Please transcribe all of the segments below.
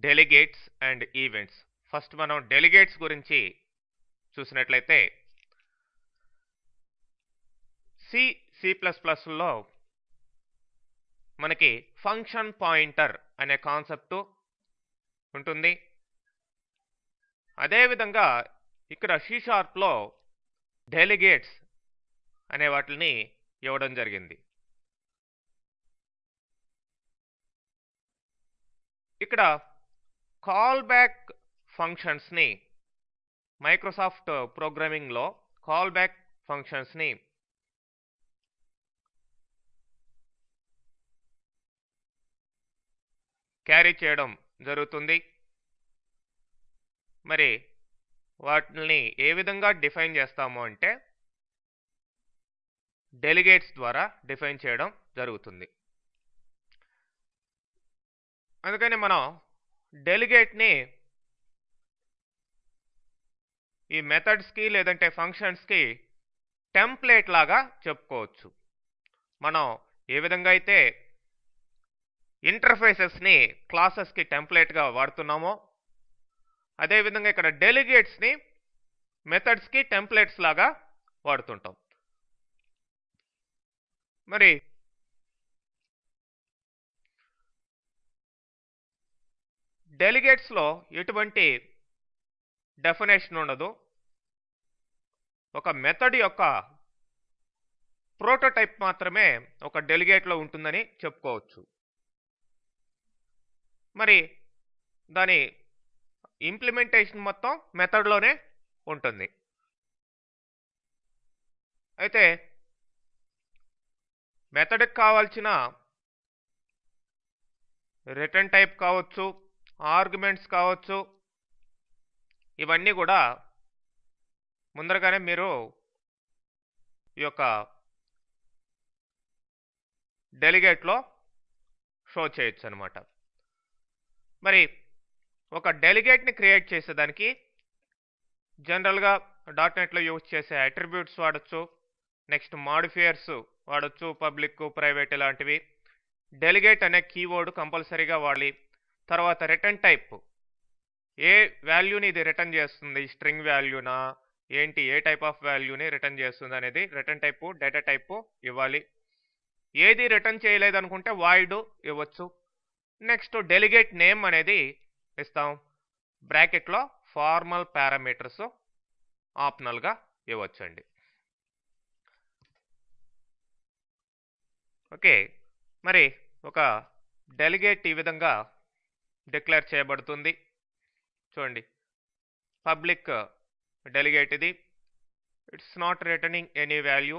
Delegates and events. First మనం delegates గురించి చూసినట్లయితే C++లో మనకి ఫంక్షన్ పాయింటర్ అనే కాన్సెప్ట్ ఉంటుంది. అదేవిధంగా ఇక్కడ C#లో డెలిగేట్స్ అనే వాటిని ఇవ్వడం జరిగింది. ఇక్కడ కాల్ బ్యాక్ ఫంక్షన్స్ని మైక్రోసాఫ్ట్ ప్రోగ్రామింగ్లో కాల్ బ్యాక్ ఫంక్షన్స్ని క్యారీ చేయడం జరుగుతుంది. మరి వాటిని ఏ విధంగా డిఫైన్ చేస్తాము అంటే డెలిగేట్స్ ద్వారా డిఫైన్ చేయడం జరుగుతుంది. అందుకని మనం డెలిగేట్ని ఈ మెథడ్స్కి లేదంటే ఫంక్షన్స్కి టెంప్లేట్ లాగా చెప్పుకోవచ్చు. మనం ఏ విధంగా అయితే ఇంటర్ఫేసెస్ని క్లాసెస్కి టెంప్లేట్గా వాడుతున్నామో అదేవిధంగా ఇక్కడ డెలిగేట్స్ని మెథడ్స్కి టెంప్లేట్స్ లాగా వాడుతుంటాం. మరి డెలిగేట్స్లో ఎటువంటి డెఫినేషన్ ఉండదు. ఒక మెథడ్ యొక్క ప్రోటోటైప్ మాత్రమే ఒక డెలిగేట్లో ఉంటుందని చెప్పుకోవచ్చు. మరి దాని ఇంప్లిమెంటేషన్ మొత్తం మెథడ్లోనే ఉంటుంది. అయితే మెథడ్కి కావాల్సిన రిటర్న్ టైప్ కావచ్చు, ఆర్గ్యుమెంట్స్ కావచ్చు, ఇవన్నీ కూడా ముందరగానే మీరు ఈ యొక్క డెలిగేట్లో షో చేయొచ్చు అనమాట. మరి ఒక డెలిగేట్ని క్రియేట్ చేసేదానికి జనరల్గా .NETలో యూజ్ చేసే అట్రిబ్యూట్స్ వాడచ్చు, నెక్స్ట్ మాడిఫైయర్స్ వాడచ్చు, పబ్లిక్, ప్రైవేట్ ఇలాంటివి. డెలిగేట్ అనే కీవర్డ్ కంపల్సరీగా వాడాలి. తర్వాత రిటర్న్ టైప్, ఏ వాల్యూని ఇది రిటర్న్ చేస్తుంది, స్ట్రింగ్ వాల్యూనా ఏంటి, ఏ టైప్ ఆఫ్ వాల్యూని రిటర్న్ చేస్తుంది అనేది రిటర్న్ టైపు, డేటా టైపు ఇవ్వాలి. ఏది రిటర్న్ చేయలేదనుకుంటే వాయిడ్ ఇవ్వచ్చు. నెక్స్ట్ డెలిగేట్ నేమ్ అనేది ఇస్తాం. బ్రాకెట్లో ఫార్మల్ పారామీటర్స్ ఆప్షనల్గా ఇవ్వచ్చండి. ఓకే, మరి ఒక డెలిగేట్ ఈ విధంగా డిక్లేర్ చేయబడుతుంది. చూడండి, పబ్లిక్ డెలిగేట్ ఇది, it's not returning any value,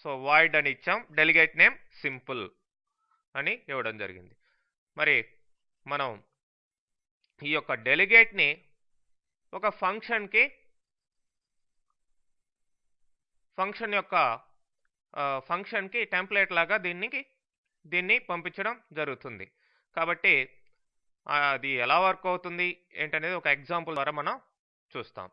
so void అని ఇచ్చాం. డెలిగేట్ నేమ్ సింపుల్ అని ఇవ్వడం జరిగింది. మరి మనం ఈ యొక్క డెలిగేట్ని ఒక ఫంక్షన్కి టెంప్లేట్ లాగా దీన్ని పంపించడం జరుగుతుంది. కాబట్టి అది ఎలా వర్క్ అవుతుంది ఏంటనేది ఒక ఎగ్జాంపుల్ ద్వారా మనం చూస్తాం.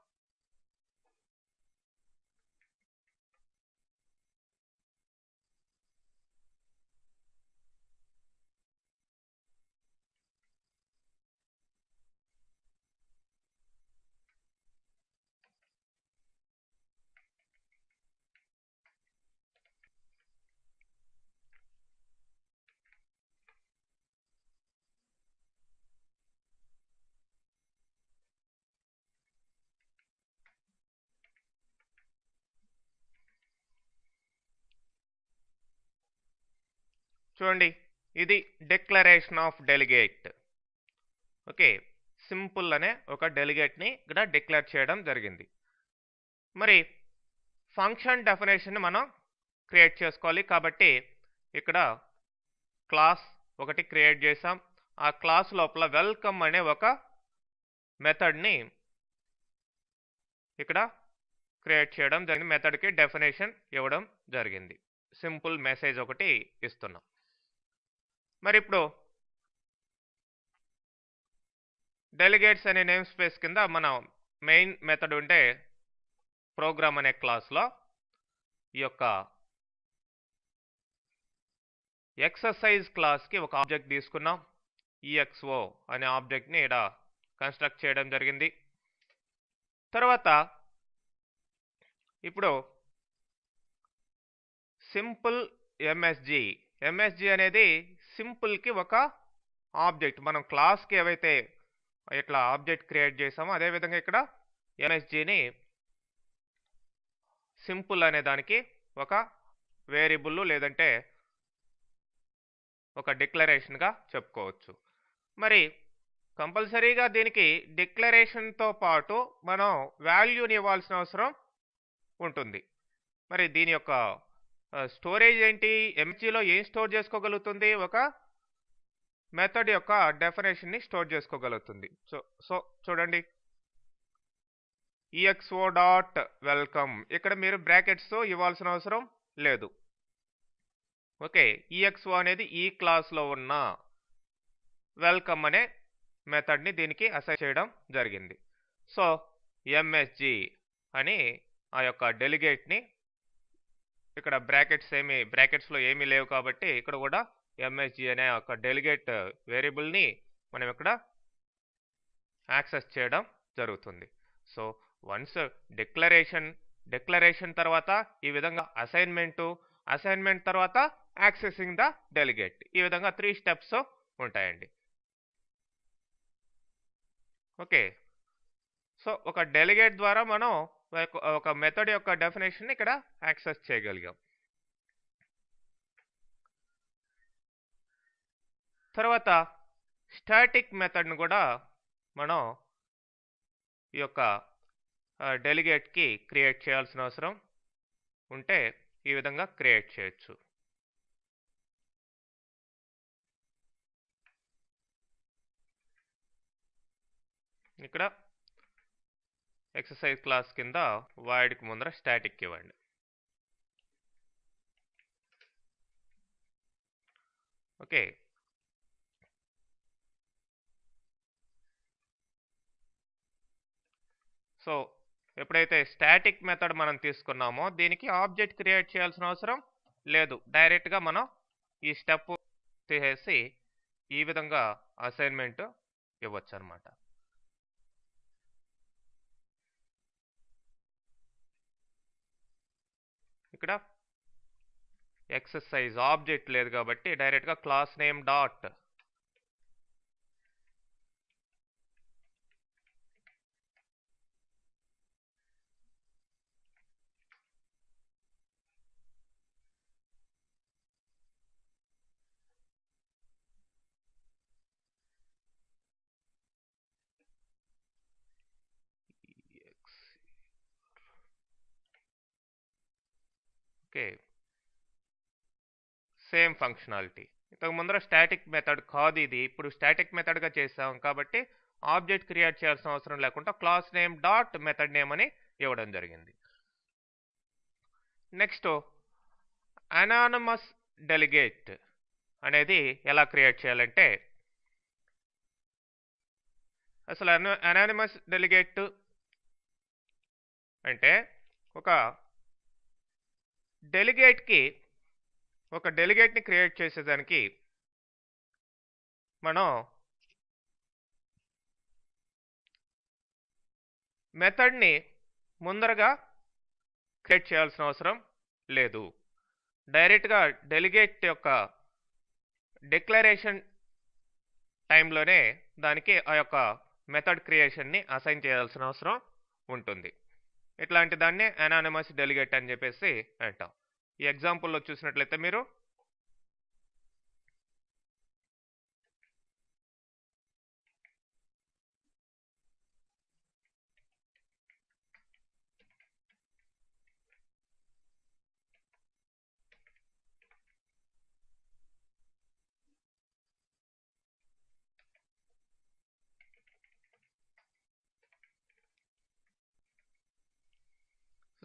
చూడండి, ఇది declaration of delegate. Okay, simple అనే ఒక డెలిగేట్ని ఇక్కడ డిక్లేర్ చేయడం జరిగింది. మరి ఫంక్షన్ డెఫినేషన్ మనం క్రియేట్ చేసుకోవాలి. కాబట్టి ఇక్కడ క్లాస్ ఒకటి క్రియేట్ చేసాం. ఆ క్లాస్ లోపల వెల్కమ్ అనే ఒక మెథడ్ని ఇక్కడ క్రియేట్ చేయడం జరిగింది. మెథడ్కి డెఫినేషన్ ఇవ్వడం జరిగింది. సింపుల్ మెసేజ్ ఒకటి ఇస్తున్నాం. మరి ఇప్పుడు డెలిగేట్స్ అనే నేమ్ స్పేస్ కింద మనం మెయిన్ మెథడ్ ఉంటే ప్రోగ్రామ్ అనే క్లాస్లో ఈ యొక్క ఎక్సర్సైజ్ క్లాస్కి ఒక ఆబ్జెక్ట్ తీసుకున్నాం. EXO అనే ఆబ్జెక్ట్ని ఇక్కడ కన్స్ట్రక్ట్ చేయడం జరిగింది. తర్వాత ఇప్పుడు సింపుల్ ఎంఎస్జి అనేది సింపుల్కి ఒక ఆబ్జెక్ట్. మనం క్లాస్కి ఏవైతే ఇట్లా ఆబ్జెక్ట్ క్రియేట్ చేసామో అదేవిధంగా ఇక్కడ ఎంఎస్జిని సింపుల్ అనే దానికి ఒక వేరియబుల్ లేదంటే ఒక డిక్లరేషన్గా చెప్పుకోవచ్చు. మరి కంపల్సరీగా దీనికి డిక్లరేషన్తో పాటు మనం వాల్యూని ఇవ్వాల్సిన అవసరం ఉంటుంది. మరి దీని యొక్క స్టోరేజ్ ఏంటి? ఎంజిలో ఏం స్టోర్ చేసుకోగలుగుతుంది? ఒక మెథడ్ యొక్క డెఫినేషన్ని స్టోర్ చేసుకోగలుగుతుంది. సో చూడండి, EXO.welcome ఇక్కడ మీరు బ్రాకెట్స్తో ఇవ్వాల్సిన అవసరం లేదు. ఓకే, EXO అనేది ఈ క్లాస్లో ఉన్న వెల్కమ్ అనే మెథడ్ని దీనికి అసైన్ చేయడం జరిగింది. సో ఎంఎస్జి అని ఆ యొక్క డెలిగేట్ని ఇక్కడ బ్రాకెట్స్లో ఏమీ లేవు కాబట్టి ఇక్కడ కూడా ఎంఎస్జి అనే ఒక డెలిగేట్ వేరియబుల్ని మనం ఇక్కడ యాక్సెస్ చేయడం జరుగుతుంది. సో వన్స్ డిక్లరేషన్ తర్వాత ఈ విధంగా అసైన్మెంట్ తర్వాత యాక్సెసింగ్ ద డెలిగేట్, ఈ విధంగా 3 స్టెప్స్ ఉంటాయండి. ఓకే, సో ఒక డెలిగేట్ ద్వారా మనం ఒక మెథడ్ యొక్క డెఫినేషన్ ఇక్కడ యాక్సెస్ చేయగలిగాం. తర్వాత స్టాటిక్ మెథడ్ను కూడా మనం ఈ యొక్క డెలిగేట్కి క్రియేట్ చేయాల్సిన అవసరం ఉంటే ఈ విధంగా క్రియేట్ చేయొచ్చు. ఇక్కడ ఎక్సర్సైజ్ క్లాస్ కింద వాయిడ్కి ముందర స్టాటిక్ ఇవ్వండి. ఓకే, సో ఎప్పుడైతే స్టాటిక్ మెథడ్ మనం తీసుకున్నామో దీనికి ఆబ్జెక్ట్ క్రియేట్ చేయాల్సిన అవసరం లేదు. డైరెక్ట్గా మనం ఈ స్టెప్ తీసేసి ఈ విధంగా అసైన్మెంట్ ఇవ్వచ్చు అనమాట. ఇక్కడ ఎక్సర్సైజ్ ఆబ్జెక్ట్ లేదు కాబట్టి డైరెక్ట్గా class name dot okay, same functionality. ఇంతకు ముందర స్టాటిక్ మెథడ్ కాదు ఇది, ఇప్పుడు స్టాటిక్ మెథడ్గా చేసాం కాబట్టి ఆబ్జెక్ట్ క్రియేట్ చేయాల్సిన అవసరం లేకుండా class name dot method name అని ఇవ్వడం జరిగింది. నెక్స్ట్ అనానమస్ డెలిగేట్ అనేది ఎలా క్రియేట్ చేయాలంటే, అసలు అనానమస్ డెలిగేట్ అంటే ఒక డెలిగేట్ని క్రియేట్ చేసేదానికి మనం మెథడ్ని ముందరగా క్రియేట్ చేయాల్సిన అవసరం లేదు. డైరెక్ట్గా డెలిగేట్ యొక్క డిక్లరేషన్ టైంలోనే దానికి ఆ యొక్క మెథడ్ క్రియేషన్ని అసైన్ చేయాల్సిన అవసరం ఉంటుంది. ఇట్లాంటి దాన్ని అనానిమస్ డెలిగేట్ అని చెప్పేసి అంటాం. ఈ ఎగ్జాంపుల్లో చూసినట్లయితే మీరు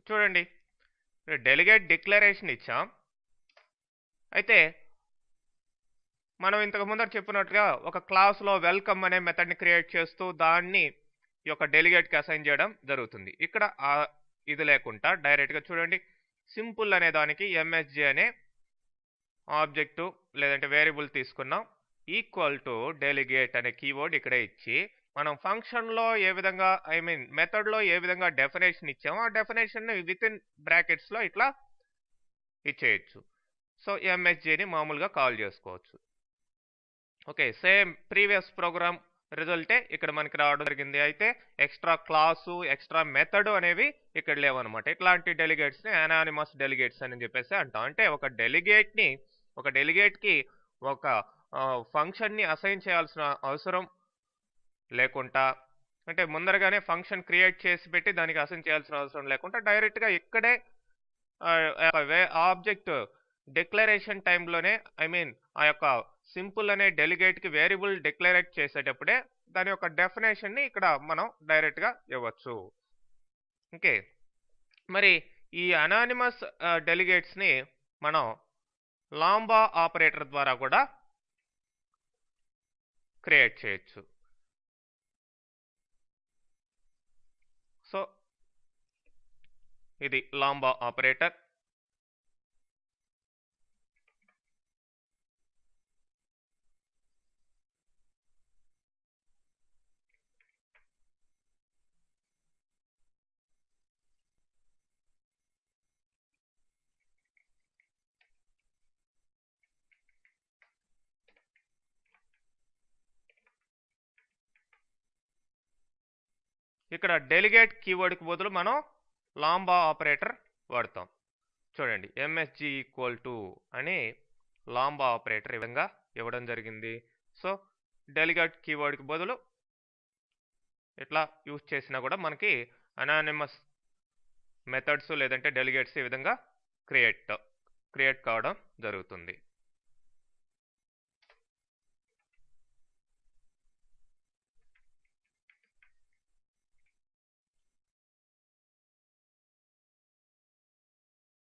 చూడండి, డెలిగేట్ డిక్లరేషన్ ఇచ్చాం. అయితే మనం ఇంతకు ముందర చెప్పినట్టుగా ఒక క్లాస్లో వెల్కమ్ అనే మెథడ్ని క్రియేట్ చేస్తూ దాన్ని ఈ యొక్క డెలిగేట్కి అసైన్ చేయడం జరుగుతుంది. ఇక్కడ ఇది లేకుండా డైరెక్ట్గా చూడండి, సింపుల్ అనే దానికి ఎంఎస్జి అనే ఆబ్జెక్టు లేదంటే వేరియబుల్ తీసుకున్నాం. ఈక్వల్ టు డెలిగేట్ అనే కీవర్డ్ ఇక్కడే ఇచ్చి మనం ఫంక్షన్లో ఏ విధంగా మెథడ్లో ఏ విధంగా డెఫినేషన్ ఇచ్చామో ఆ డెఫినేషన్ని విత్ ఇన్ బ్రాకెట్స్లో ఇట్లా ఇచ్చేయచ్చు. సో ఎంఎస్జిని మామూలుగా కాల్ చేసుకోవచ్చు. ఓకే, సేమ్ ప్రీవియస్ ప్రోగ్రామ్ రిజల్టే ఇక్కడ మనకి రావడం జరిగింది. అయితే ఎక్స్ట్రా క్లాసు ఎక్స్ట్రా మెథడ్ అనేవి ఇక్కడ లేవన్నమాట. ఇట్లాంటి డెలిగేట్స్ని అనానిమస్ డెలిగేట్స్ అని చెప్పేసి అంటాం. అంటే ఒక డెలిగేట్కి ఒక ఫంక్షన్ని అసైన్ చేయాల్సిన అవసరం లేకుండా, అంటే ముందరగానే ఫంక్షన్ క్రియేట్ చేసి పెట్టి దానికి అసైన్ చేయాల్సిన అవసరం లేకుండా డైరెక్ట్గా ఇక్కడే ఆబ్జెక్ట్ డిక్లరేషన్ టైంలోనే ఆ యొక్క సింపుల్ అనే డెలిగేట్కి వేరియబుల్ డిక్లరేట్ చేసేటప్పుడే దాని యొక్క డెఫినేషన్ని ఇక్కడ మనం డైరెక్ట్గా ఇవ్వచ్చు. ఓకే, మరి ఈ అనానిమస్ డెలిగేట్స్ని మనం లాంబా ఆపరేటర్ ద్వారా కూడా క్రియేట్ చేయొచ్చు. సో ఇది లాంబా ఆపరేటర్. ఇక్కడ డెలిగేట్ కీవర్డ్కి బదులు మనం లాంబా ఆపరేటర్ వాడతాం. చూడండి, ఎంఎస్జి ఈక్వల్ టు అని లాంబా ఆపరేటర్ ఈ విధంగా ఇవ్వడం జరిగింది. సో డెలిగేట్ కీవర్డ్కి బదులు ఇట్లా యూజ్ చేసినా కూడా మనకి అనానిమస్ మెథడ్స్ లేదంటే డెలిగేట్స్ ఈ విధంగా క్రియేట్ కావడం జరుగుతుంది.